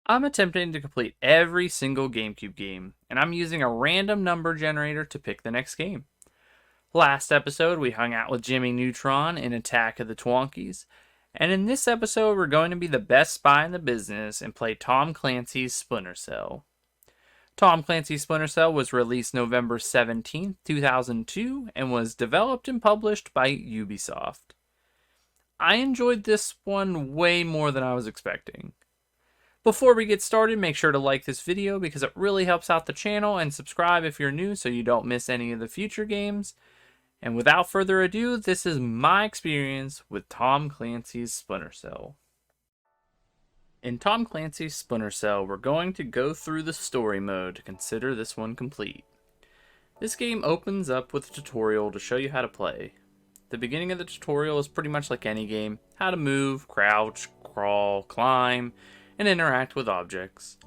I'm attempting to complete every single GameCube game, and I'm using a random number generator to pick the next game. Last episode, we hung out with Jimmy Neutron in Attack of the Twonkies, and in this episode, we're going to be the best spy in the business and play Tom Clancy's Splinter Cell. Tom Clancy's Splinter Cell was released November 17th, 2002, and was developed and published by Ubisoft. I enjoyed this one way more than I was expecting. Before we get started, make sure to like this video because it really helps out the channel, and subscribe if you're new so you don't miss any of the future games. And without further ado, this is my experience with Tom Clancy's Splinter Cell. In Tom Clancy's Splinter Cell, we're going to go through the story mode to consider this one complete. This game opens up with a tutorial to show you how to play. The beginning of the tutorial is pretty much like any game: how to move, crouch, crawl, climb, and interact with objects.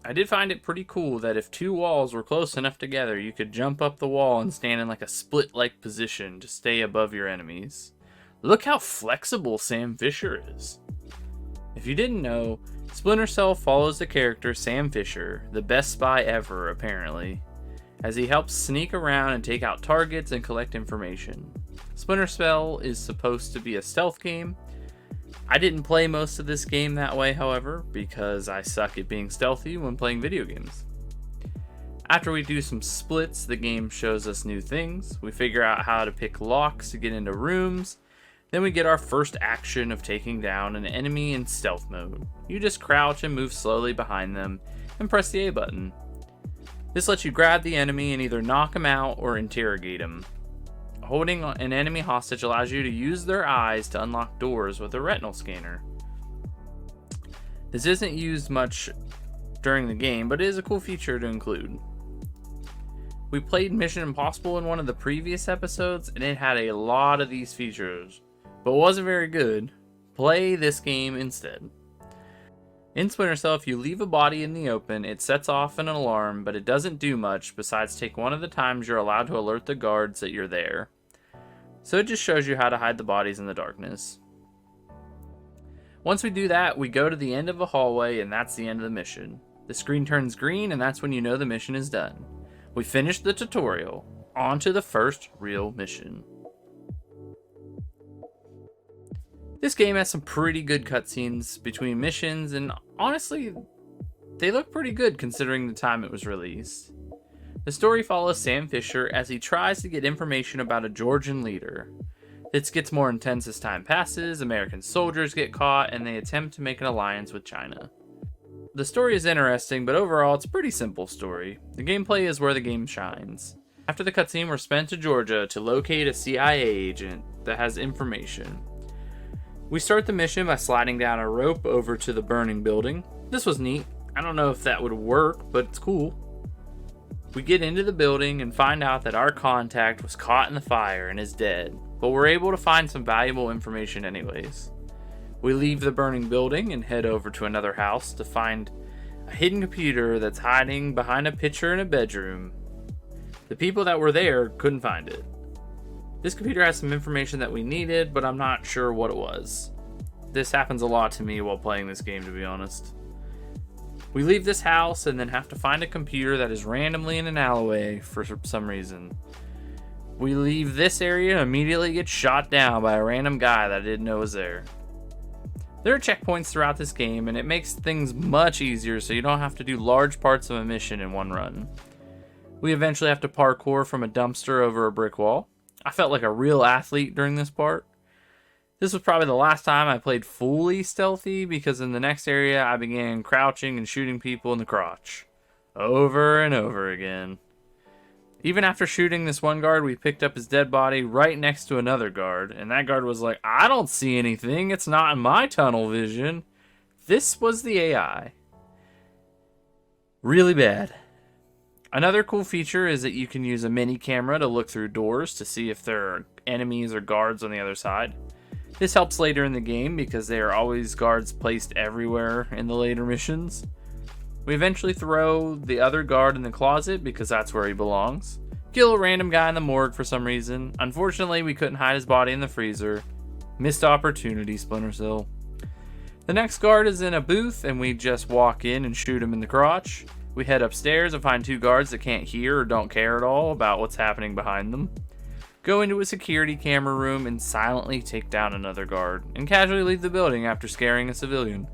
I did find it pretty cool that if two walls were close enough together, you could jump up the wall and stand in like a split-like position to stay above your enemies. Look how flexible Sam Fisher is. If you didn't know, Splinter Cell follows the character Sam Fisher, the best spy ever apparently, as he helps sneak around and take out targets and collect information. Splinter Cell is supposed to be a stealth game. I didn't play most of this game that way, however, because I suck at being stealthy when playing video games. After we do some splits, the game shows us new things. We figure out how to pick locks to get into rooms. Then we get our first action of taking down an enemy in stealth mode. You just crouch and move slowly behind them and press the A button. This lets you grab the enemy and either knock him out or interrogate him. Holding an enemy hostage allows you to use their eyes to unlock doors with a retinal scanner. This isn't used much during the game, but it is a cool feature to include. We played Mission Impossible in one of the previous episodes, and it had a lot of these features, but wasn't very good. Play this game instead. In Splinter Cell, if you leave a body in the open, it sets off an alarm, but it doesn't do much besides take one of the times you're allowed to alert the guards that you're there. So it just shows you how to hide the bodies in the darkness. Once we do that, we go to the end of a hallway, and that's the end of the mission. The screen turns green, and that's when you know the mission is done. We finished the tutorial. On to the first real mission. This game has some pretty good cutscenes between missions, and honestly, they look pretty good considering the time it was released. The story follows Sam Fisher as he tries to get information about a Georgian leader. This gets more intense as time passes, American soldiers get caught, and they attempt to make an alliance with China. The story is interesting, but overall it's a pretty simple story. The gameplay is where the game shines. After the cutscene, we're sent to Georgia to locate a CIA agent that has information. We start the mission by sliding down a rope over to the burning building. This was neat. I don't know if that would work, but it's cool. We get into the building and find out that our contact was caught in the fire and is dead, but we're able to find some valuable information anyways. We leave the burning building and head over to another house to find a hidden computer that's hiding behind a picture in a bedroom. The people that were there couldn't find it. This computer has some information that we needed, but I'm not sure what it was. This happens a lot to me while playing this game, to be honest. We leave this house and then have to find a computer that is randomly in an alleyway for some reason. We leave this area and immediately get shot down by a random guy that I didn't know was there. There are checkpoints throughout this game, and it makes things much easier so you don't have to do large parts of a mission in one run. We eventually have to parkour from a dumpster over a brick wall. I felt like a real athlete during this part. This was probably the last time I played fully stealthy, because in the next area I began crouching and shooting people in the crotch. Over and over again. Even after shooting this one guard, we picked up his dead body right next to another guard, and that guard was like, "I don't see anything, it's not in my tunnel vision." This was the AI. Really bad. Another cool feature is that you can use a mini camera to look through doors to see if there are enemies or guards on the other side. This helps later in the game because there are always guards placed everywhere in the later missions. We eventually throw the other guard in the closet because that's where he belongs. Kill a random guy in the morgue for some reason. Unfortunately, we couldn't hide his body in the freezer. Missed opportunity, Splinter Cell. The next guard is in a booth, and we just walk in and shoot him in the crotch. We head upstairs and find 2 guards that can't hear or don't care at all about what's happening behind them. Go into a security camera room and silently take down another guard, and casually leave the building after scaring a civilian.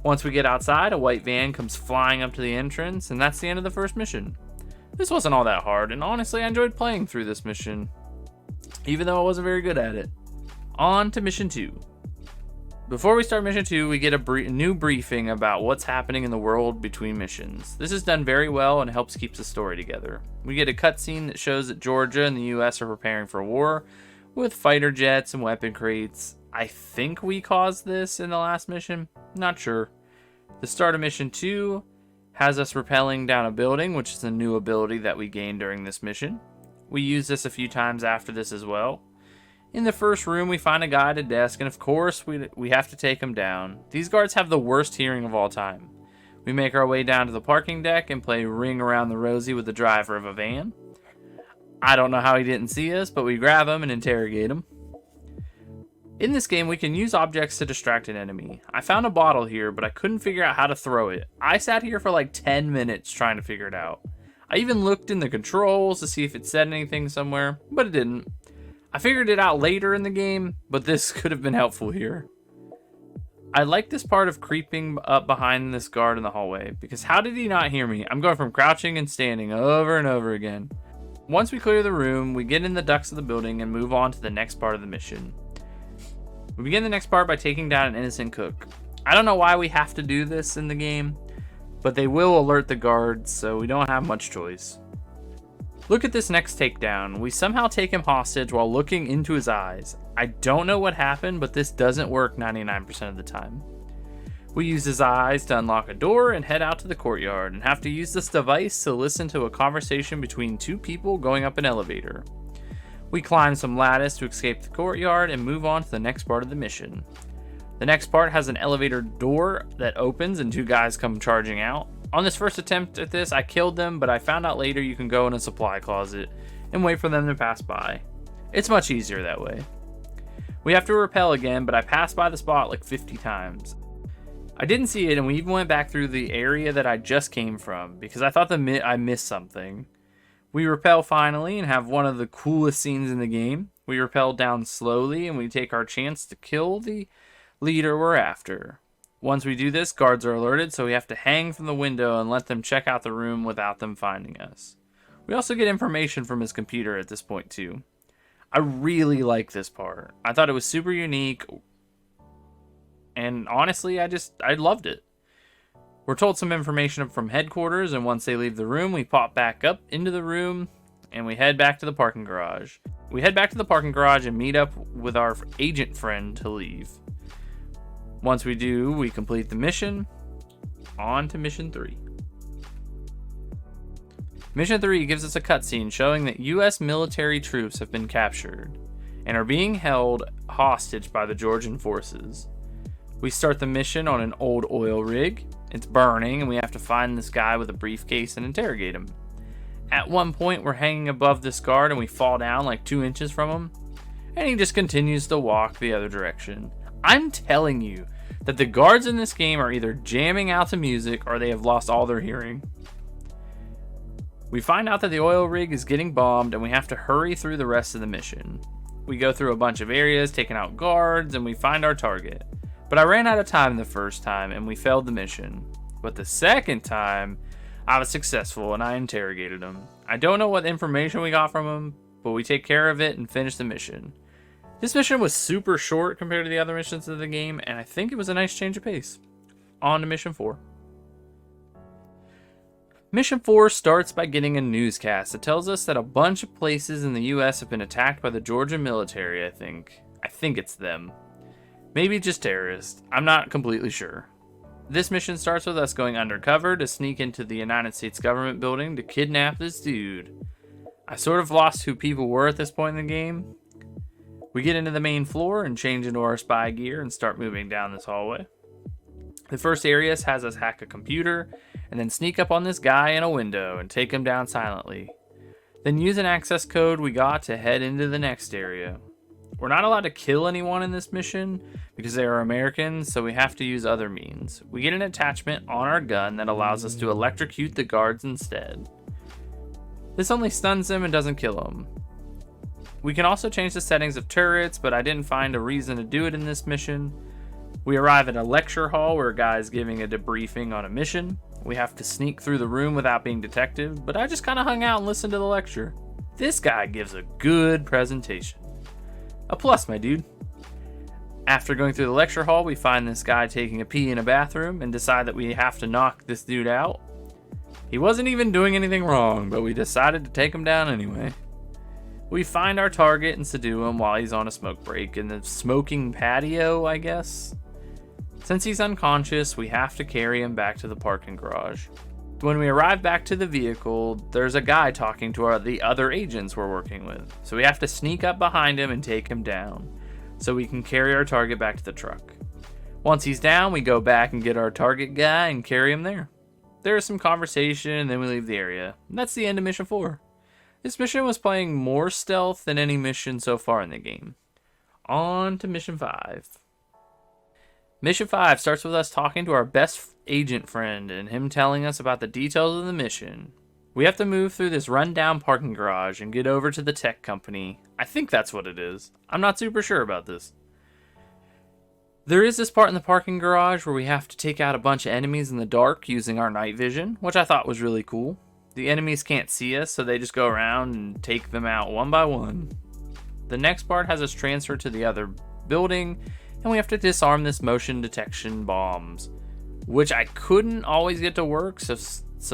Once we get outside, a white van comes flying up to the entrance, and that's the end of the first mission. This wasn't all that hard, and honestly I enjoyed playing through this mission, even though I wasn't very good at it. On to mission 2. Before we start mission 2, we get a new briefing about what's happening in the world between missions. This is done very well and helps keep the story together. We get a cutscene that shows that Georgia and the US are preparing for war with fighter jets and weapon crates. I think we caused this in the last mission, not sure. The start of mission 2 has us rappelling down a building, which is a new ability that we gained during this mission. We use this a few times after this as well. In the first room, we find a guy at a desk, and of course, we have to take him down. These guards have the worst hearing of all time. We make our way down to the parking deck and play Ring Around the Rosie with the driver of a van. I don't know how he didn't see us, but we grab him and interrogate him. In this game, we can use objects to distract an enemy. I found a bottle here, but I couldn't figure out how to throw it. I sat here for like 10 minutes trying to figure it out. I even looked in the controls to see if it said anything somewhere, but it didn't. I figured it out later in the game, but this could have been helpful here. I like this part of creeping up behind this guard in the hallway, because how did he not hear me? I'm going from crouching and standing over and over again. Once we clear the room, we get in the ducts of the building and move on to the next part of the mission. We begin the next part by taking down an innocent cook. I don't know why we have to do this in the game, but they will alert the guards, so we don't have much choice. Look at this next takedown. We somehow take him hostage while looking into his eyes. I don't know what happened, but this doesn't work 99% of the time. We use his eyes to unlock a door and head out to the courtyard, and have to use this device to listen to a conversation between 2 people going up an elevator. We climb some lattice to escape the courtyard and move on to the next part of the mission. The next part has an elevator door that opens and 2 guys come charging out. On this first attempt at this, I killed them, but I found out later you can go in a supply closet and wait for them to pass by. It's much easier that way. We have to rappel again, but I passed by the spot like 50 times. I didn't see it, and we even went back through the area that I just came from, because I thought I missed something. We rappel finally, and have one of the coolest scenes in the game. We rappel down slowly, and we take our chance to kill the leader we're after. Once we do this, guards are alerted, so we have to hang from the window and let them check out the room without them finding us. We also get information from his computer at this point too. I really like this part. I thought it was super unique, and honestly, I loved it. We're told some information from headquarters, and once they leave the room, we pop back up into the room, and we head back to the parking garage. We head back to the parking garage and meet up with our agent friend to leave. Once we do, we complete the mission. On to mission 3. Mission 3 gives us a cutscene showing that US military troops have been captured and are being held hostage by the Georgian forces. We start the mission on an old oil rig. It's burning, and we have to find this guy with a briefcase and interrogate him. At one point, we're hanging above this guard and we fall down like 2 inches from him, and he just continues to walk the other direction. I'm telling you that the guards in this game are either jamming out to music or they have lost all their hearing. We find out that the oil rig is getting bombed, and we have to hurry through the rest of the mission. We go through a bunch of areas, taking out guards, and we find our target. But I ran out of time the first time, and we failed the mission. But the second time, I was successful, and I interrogated him. I don't know what information we got from him, but we take care of it and finish the mission. This mission was super short compared to the other missions of the game, and I think it was a nice change of pace. On to mission 4. Mission 4 starts by getting a newscast that tells us that a bunch of places in the US have been attacked by the Georgian military, I think. I think it's them. Maybe just terrorists. I'm not completely sure. This mission starts with us going undercover to sneak into the United States government building to kidnap this dude. I sort of lost who people were at this point in the game. We get into the main floor and change into our spy gear and start moving down this hallway. The first area has us hack a computer and then sneak up on this guy in a window and take him down silently. Then use an access code we got to head into the next area. We're not allowed to kill anyone in this mission because they are Americans, so we have to use other means. We get an attachment on our gun that allows us to electrocute the guards instead. This only stuns them and doesn't kill them. We can also change the settings of turrets, but I didn't find a reason to do it in this mission. We arrive at a lecture hall where a guy is giving a debriefing on a mission. We have to sneak through the room without being detected, but I just kind of hung out and listened to the lecture. This guy gives a good presentation. A plus, my dude. After going through the lecture hall, we find this guy taking a pee in a bathroom and decide that we have to knock this dude out. He wasn't even doing anything wrong, but we decided to take him down anyway. We find our target and subdue him while he's on a smoke break in the smoking patio, I guess. Since he's unconscious, we have to carry him back to the parking garage. When we arrive back to the vehicle, there's a guy talking to the other agents we're working with. So we have to sneak up behind him and take him down, so we can carry our target back to the truck. Once he's down, we go back and get our target guy and carry him there. There is some conversation, and then we leave the area. And that's the end of Mission 4. This mission was playing more stealth than any mission so far in the game. On to Mission 5. Mission 5 starts with us talking to our best agent friend and him telling us about the details of the mission. We have to move through this rundown parking garage and get over to the tech company. I think that's what it is. I'm not super sure about this. There is this part in the parking garage where we have to take out a bunch of enemies in the dark using our night vision, which I thought was really cool. The enemies can't see us, so they just go around and take them out one by one. The next part has us transfer to the other building, and we have to disarm this motion detection bombs, which I couldn't always get to work, so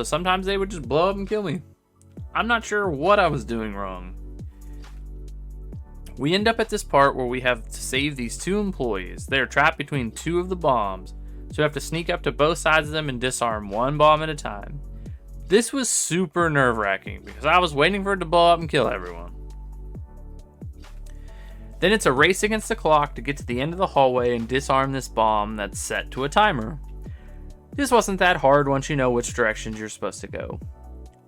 sometimes they would just blow up and kill me. I'm not sure what I was doing wrong. We end up at this part where we have to save these two employees. They are trapped between two of the bombs, so we have to sneak up to both sides of them and disarm one bomb at a time. This was super nerve-wracking because I was waiting for it to blow up and kill everyone. Then it's a race against the clock to get to the end of the hallway and disarm this bomb that's set to a timer. This wasn't that hard once you know which directions you're supposed to go.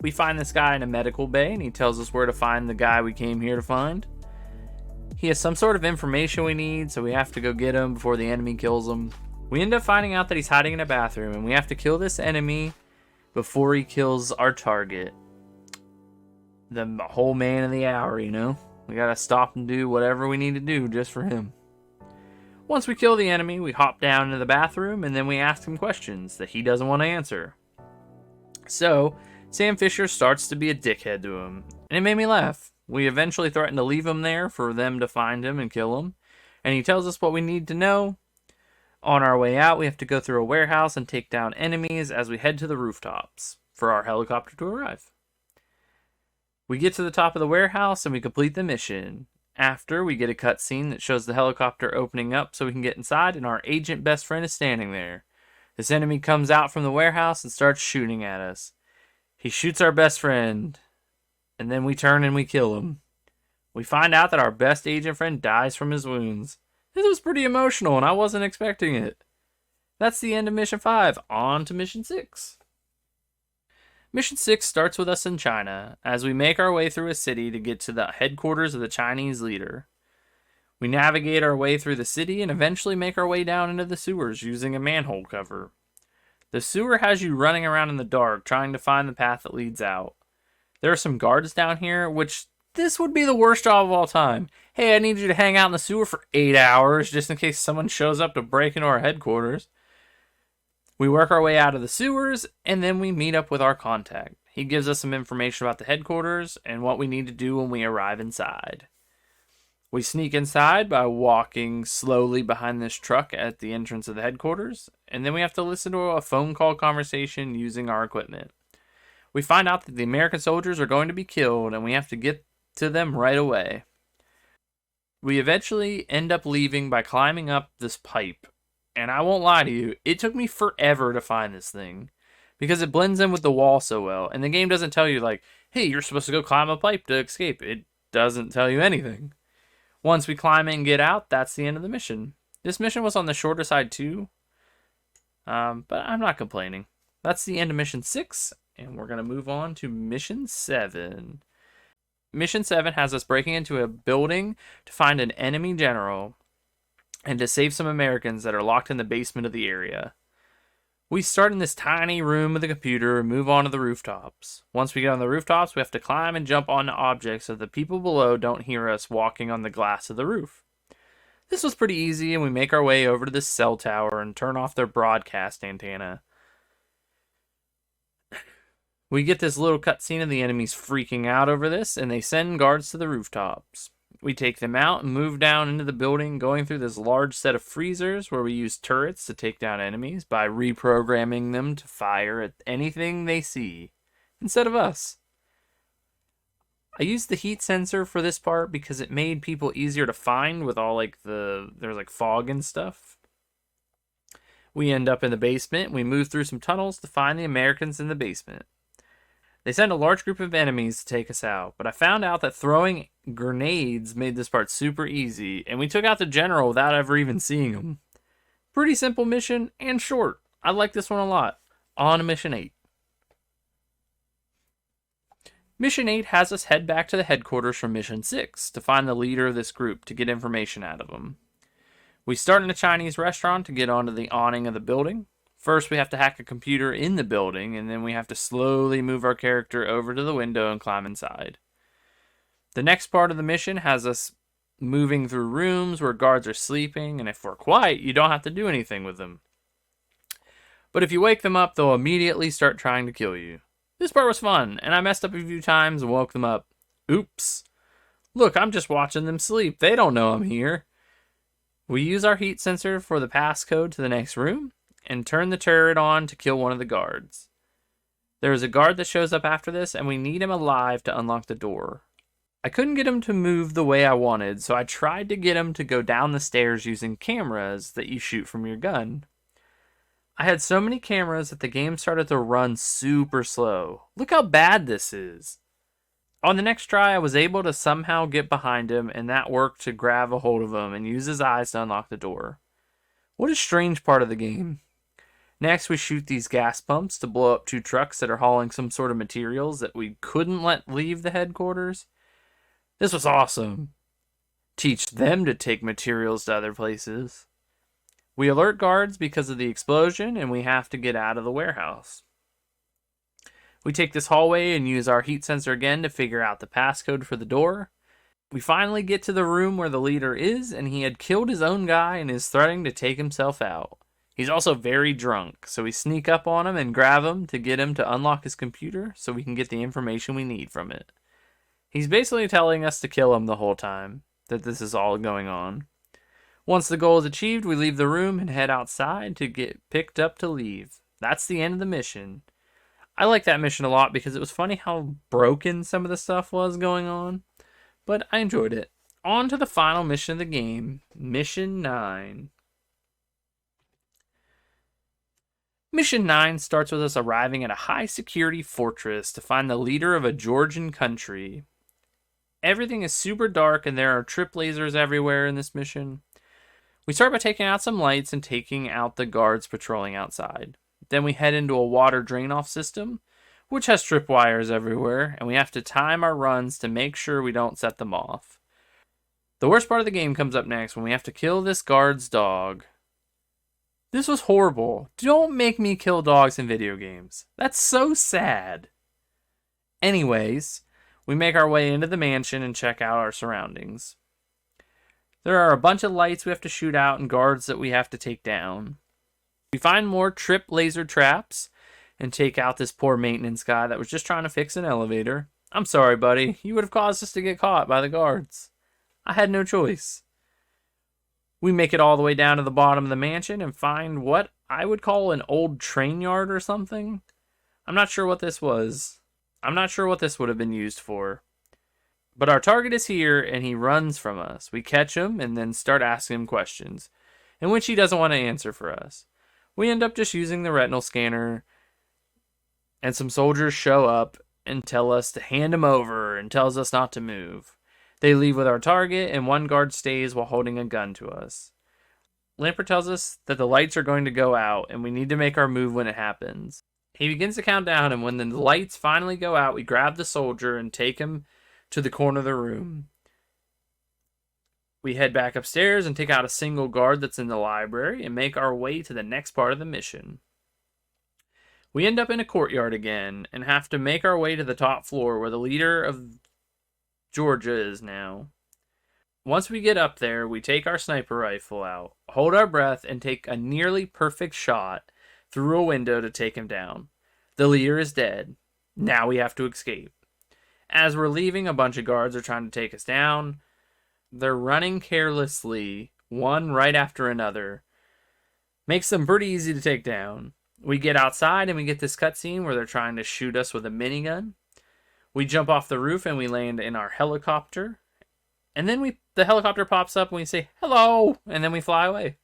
We find this guy in a medical bay and he tells us where to find the guy we came here to find. He has some sort of information we need, so we have to go get him before the enemy kills him. We end up finding out that he's hiding in a bathroom and we have to kill this enemy before he kills our target. The whole man of the hour, you know? We gotta stop and do whatever we need to do just for him. Once we kill the enemy, we hop down into the bathroom and then we ask him questions that he doesn't want to answer. So, Sam Fisher starts to be a dickhead to him, and it made me laugh. We eventually threaten to leave him there for them to find him and kill him, and he tells us what we need to know. On our way out, we have to go through a warehouse and take down enemies as we head to the rooftops for our helicopter to arrive. We get to the top of the warehouse and we complete the mission. After, we get a cutscene that shows the helicopter opening up so we can get inside, and our agent best friend is standing there. This enemy comes out from the warehouse and starts shooting at us. He shoots our best friend, and then we turn and we kill him. We find out that our best agent friend dies from his wounds. This was pretty emotional and I wasn't expecting it. That's the end of Mission 5. On to Mission 6. Mission 6 starts with us in China, as we make our way through a city to get to the headquarters of the Chinese leader. We navigate our way through the city and eventually make our way down into the sewers using a manhole cover. The sewer has you running around in the dark trying to find the path that leads out. There are some guards down here, which this would be the worst job of all time. Hey, I need you to hang out in the sewer for 8 hours just in case someone shows up to break into our headquarters. We work our way out of the sewers, and then we meet up with our contact. He gives us some information about the headquarters and what we need to do when we arrive inside. We sneak inside by walking slowly behind this truck at the entrance of the headquarters, and then we have to listen to a phone call conversation using our equipment. We find out that the American soldiers are going to be killed, and we have to get to them right away. We eventually end up leaving by climbing up this pipe. And I won't lie to you, it took me forever to find this thing, because it blends in with the wall so well, and the game doesn't tell you like, hey, you're supposed to go climb a pipe to escape. It doesn't tell you anything. Once we climb it and get out, that's the end of the mission. This mission was on the shorter side too, but I'm not complaining. That's the end of Mission 6, and we're going to move on to Mission 7. Mission 7 has us breaking into a building to find an enemy general and to save some Americans that are locked in the basement of the area. We start in this tiny room with a computer and move on to the rooftops. Once we get on the rooftops, we have to climb and jump onto objects so the people below don't hear us walking on the glass of the roof. This was pretty easy, and we make our way over to this cell tower and turn off their broadcast antenna. We get this little cutscene of the enemies freaking out over this, and they send guards to the rooftops. We take them out and move down into the building, going through this large set of freezers where we use turrets to take down enemies by reprogramming them to fire at anything they see, instead of us. I used the heat sensor for this part because it made people easier to find with all there's fog and stuff. We end up in the basement. We move through some tunnels to find the Americans in the basement. They send a large group of enemies to take us out, but I found out that throwing grenades made this part super easy, and we took out the general without ever even seeing him. Pretty simple mission, and short. I like this one a lot. On to Mission 8. Mission 8 has us head back to the headquarters from Mission 6 to find the leader of this group to get information out of him. We start in a Chinese restaurant to get onto the awning of the building. First, we have to hack a computer in the building, and then we have to slowly move our character over to the window and climb inside. The next part of the mission has us moving through rooms where guards are sleeping, and if we're quiet, you don't have to do anything with them. But if you wake them up, they'll immediately start trying to kill you. This part was fun, and I messed up a few times and woke them up. Oops. Look, I'm just watching them sleep. They don't know I'm here. We use our heat sensor for the passcode to the next room, and turn the turret on to kill one of the guards. There is a guard that shows up after this, and we need him alive to unlock the door. I couldn't get him to move the way I wanted, so I tried to get him to go down the stairs using cameras that you shoot from your gun. I had so many cameras that the game started to run super slow. Look how bad this is. On the next try, I was able to somehow get behind him, and that worked to grab a hold of him and use his eyes to unlock the door. What a strange part of the game. Next, we shoot these gas pumps to blow up 2 trucks that are hauling some sort of materials that we couldn't let leave the headquarters. This was awesome. Teach them to take materials to other places. We alert guards because of the explosion, and we have to get out of the warehouse. We take this hallway and use our heat sensor again to figure out the passcode for the door. We finally get to the room where the leader is, and he had killed his own guy and is threatening to take himself out. He's also very drunk, so we sneak up on him and grab him to get him to unlock his computer so we can get the information we need from it. He's basically telling us to kill him the whole time, that this is all going on. Once the goal is achieved, we leave the room and head outside to get picked up to leave. That's the end of the mission. I like that mission a lot because it was funny how broken some of the stuff was going on, but I enjoyed it. On to the final mission of the game, Mission 9. Mission 9 starts with us arriving at a high-security fortress to find the leader of a Georgian country. Everything is super dark, and there are trip lasers everywhere in this mission. We start by taking out some lights and taking out the guards patrolling outside. Then we head into a water drain-off system, which has tripwires everywhere, and we have to time our runs to make sure we don't set them off. The worst part of the game comes up next when we have to kill this guard's dog. This was horrible. Don't make me kill dogs in video games. That's so sad. Anyways, we make our way into the mansion and check out our surroundings. There are a bunch of lights we have to shoot out and guards that we have to take down. We find more trip laser traps and take out this poor maintenance guy that was just trying to fix an elevator. I'm sorry, buddy. You would have caused us to get caught by the guards. I had no choice. We make it all the way down to the bottom of the mansion and find what I would call an old train yard or something. I'm not sure what this was. I'm not sure what this would have been used for. But our target is here, and he runs from us. We catch him and then start asking him questions, in which he doesn't want to answer for us. We end up just using the retinal scanner, and some soldiers show up and tell us to hand him over and tells us not to move. They leave with our target, and one guard stays while holding a gun to us. Lamper tells us that the lights are going to go out, and we need to make our move when it happens. He begins to count down, and when the lights finally go out, we grab the soldier and take him to the corner of the room. We head back upstairs and take out a single guard that's in the library and make our way to the next part of the mission. We end up in a courtyard again and have to make our way to the top floor where the leader of Georgia is now. Once we get up there, we take our sniper rifle out, hold our breath, and take a nearly perfect shot through a window to take him down. The leader is dead. Now we have to escape. As we're leaving, a bunch of guards are trying to take us down. They're running carelessly, one right after another. Makes them pretty easy to take down. We get outside and we get this cutscene where they're trying to shoot us with a minigun. We jump off the roof and we land in our helicopter. And then the helicopter pops up and we say, hello, and then we fly away.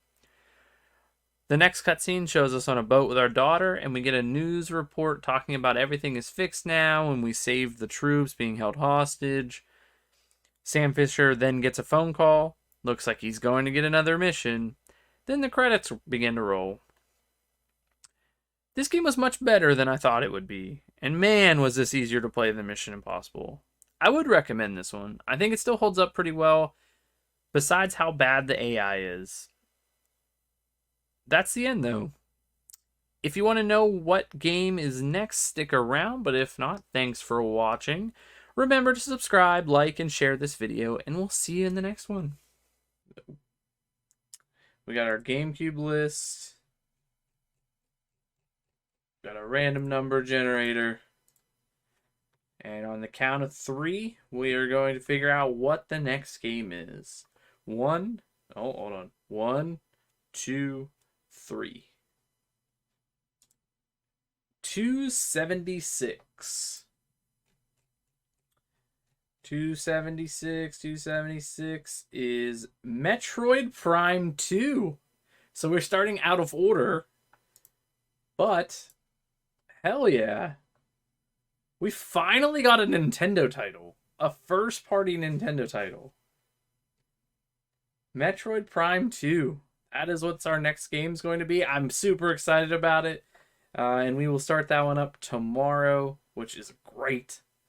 The next cutscene shows us on a boat with our daughter, and we get a news report talking about everything is fixed now, and we saved the troops being held hostage. Sam Fisher then gets a phone call. Looks like he's going to get another mission. Then the credits begin to roll. This game was much better than I thought it would be, and man, was this easier to play than Mission Impossible. I would recommend this one. I think it still holds up pretty well, besides how bad the AI is. That's the end, though. If you want to know what game is next, stick around, but if not, thanks for watching. Remember to subscribe, like, and share this video, and we'll see you in the next one. We got our GameCube list. Got a random number generator. And on the count of 3, we are going to figure out what the next game is. 1, 2, 3. 276. 276 is Metroid Prime 2. So we're starting out of order. But, hell yeah. We finally got a Nintendo title. A first-party Nintendo title. Metroid Prime 2. That is what our next game's going to be. I'm super excited about it. And we will start that one up tomorrow, which is great.